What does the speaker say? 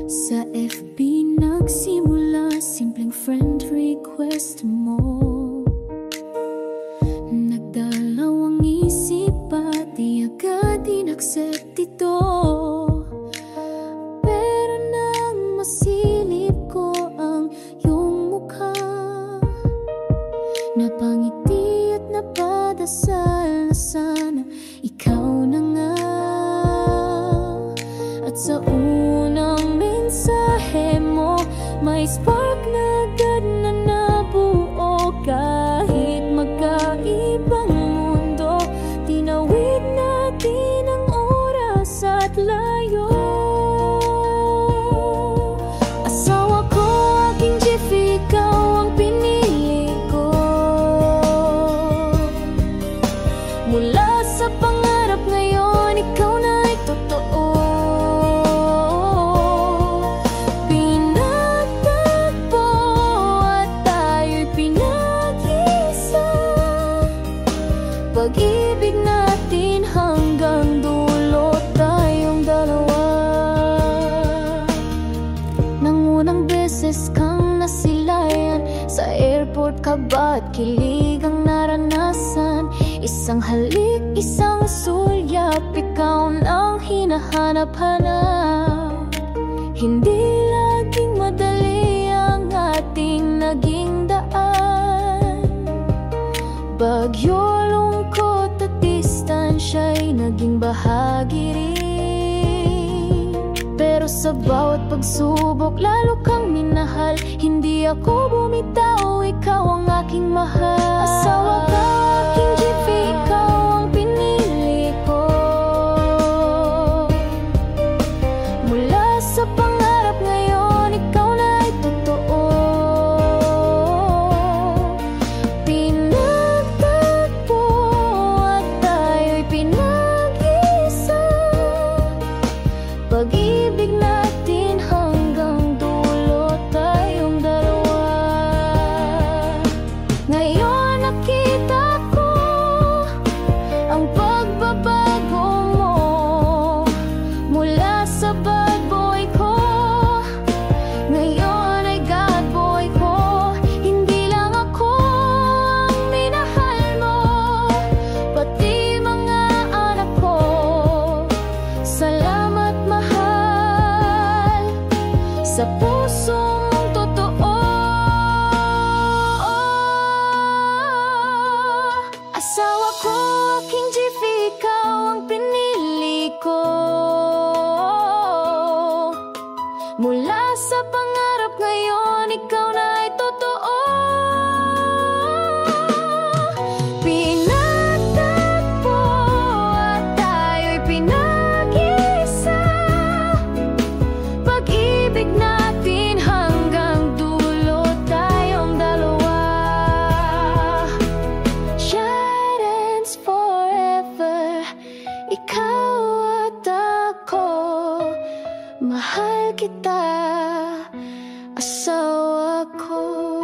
Sa FB nagsimula, simpleng friend request mo. Nagdalawang isip at di agad in-accept ito. Pero nang masilip ko ang iyong mukha, napangiti at napadasal na sana ikaw na nga. At sa unang mensahe mo, may spark na agad na nabuo. Kahit magkaibang mundo, tinawid natin ang oras at layo. Asawa ko, aking Jeff, ikaw ang pinili ko. Mula sa pangarap ngayon, ikaw na ay totoo. Pag-ibig natin hanggang dulo, tayong dalawa. Nang unang beses kang nasilayan, sa airport ka ba't kilig ang naranasan? Isang halik, isang sulyap, ikaw nang hinahanap-hanap. Hindi laging madali ang ating naging daan. Bagyo, lungkot at distansya'y naging bahagi rin. Pero sa bawat pagsubok, lalo kang minahal. Hindi ako bumitaw, ikaw ang aking mahal. Asawa ka, aking Jeff, ikaw ang pinili ko. Mula sa pangarap ngayon, ikaw na ay totoo. Pag-ibig natin hanggang dulo, tayong dalawa. Ngayon nakita ko ang pagbabago mo. Mula sa bad boy ko, ngayon ay God boy ko. Hindi lang ako ang minahal mo, pati mga anak ko. Salamat mahal, sa puso mong totoo. Asawa ko, aking Jeff, ikaw ang pinili ko. Mula sa pangarap ngayon, ikaw na ay totoo. Pinagtagpo at tayo'y pinag-isa. Pag-ibig natin hanggang dulo, tayong dalawa. Shines forever, ikaw at ako. Mahal kita, asawa ko.